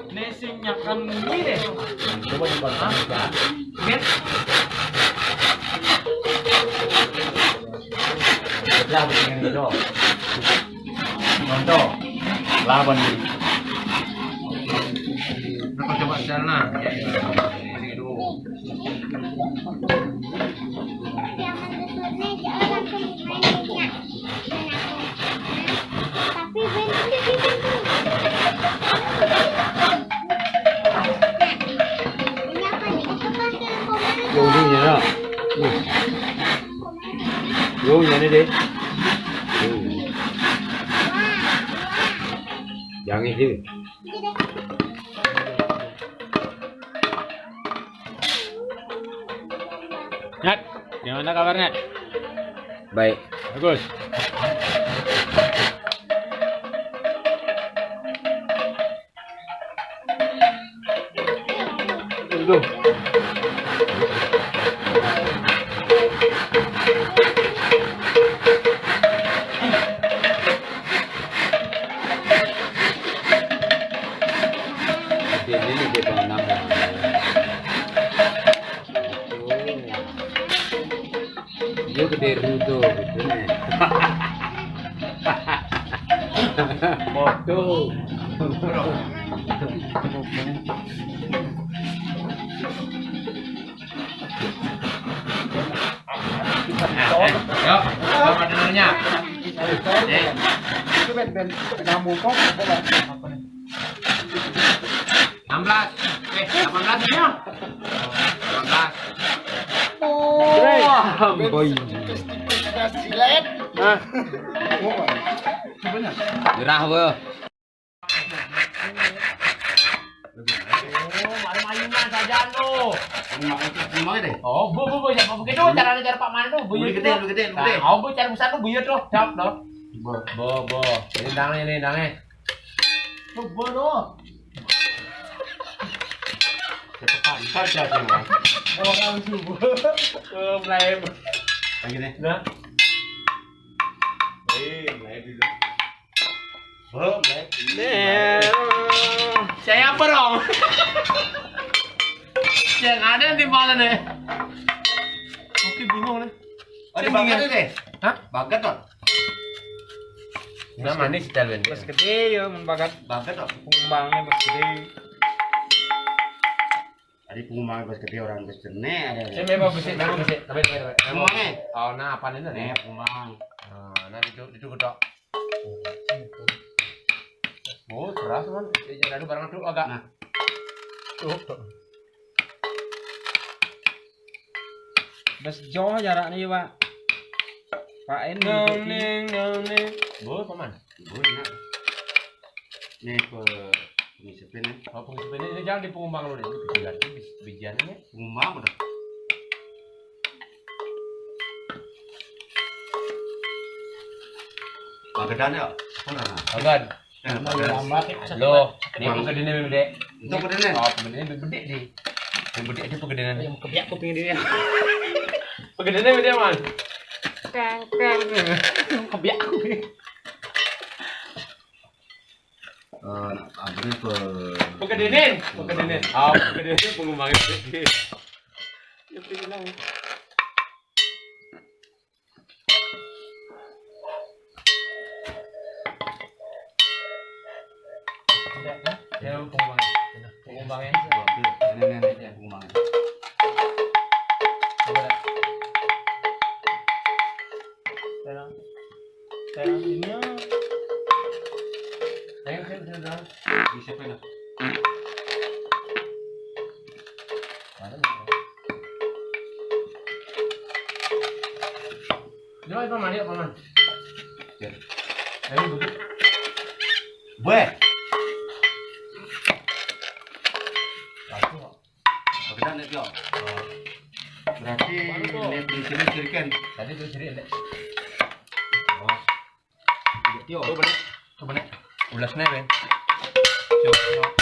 Nasinya kan ini deh. Coba yang kalau Get. ya begini itu. Contoh lawan ini. Kita coba sana. Ini dulu. Yoginya lah. Yoginya ni deh. Yang itu. Nat, gimana kabarnya? Baik. Bagus. Tunggu. Ini dia pengenam. Dia gede dulu betul. Foto. Yuk, apa dengarnya? Itu ben nyambung kok apa nih? 16. 18 ya? 18. Oh, boy. Silet. Hah? Gerah we. Main-mainan saja lo. Gimana deh? Oh, bu, jangan begitu. Caranya cara Pak Man tuh, buyut Gede. Oh, bu, cara besar tuh buyut tuh. Jawab dong. Bo. Ini dangnya. Bo doh. Cepat saja semua. Orang subuh. Mulai. Lagi nih. Nah. Mulai dulu. Oh, mulai. Saya apa dong? Yang ada di mana nih? Oke, bingung nih. Ada bagat deh. Hah? Bagat toh. Nah, manis talent. Bos gede ya mun bagat Bagat toh. pengumbangnya bos gede. Ada pengumang bos gede orang bos cerne ada. Saya memang besit. Tapi. Pengumangnya. Oh, nah apa ini nih? Pengumang. Nah itu gedok. Oh, keras kan. Jangan barang itu agak. Nah. Tuh. Bos jauh jaraknya ya, Pak. Pak ini. Bu, paman. Boleh. Nih ke pengisipin nih. Oh, pengisipin ini jangan di pengumbang lu deh. Itu kecilan itu bijiannya. Pengumang udah. Bagadan ya? Agak. Lambat. Loh, ini pegedean bede. Itu pedenan. Oh, pegedean bede deh. Yang bede aja pegedean. Yang kebiak kuping dia. Pegedean bede man. Kang. Kebiak kuping. Abis ke Pegedean. Oh, pegedean pengumbangnya bede. Ya bilang. Ya, pengumbangnya. Nenek ya pengumang. Terang ini. Saya Bisa pernah. Jangan paman, yuk paman. Ya. Ayo duduk. Buat. Bagadan ya. Berarti ini di sini cirikan. Tadi tuh ciri ada. Yo. Coba nih. 11 nih, Ben. Coba.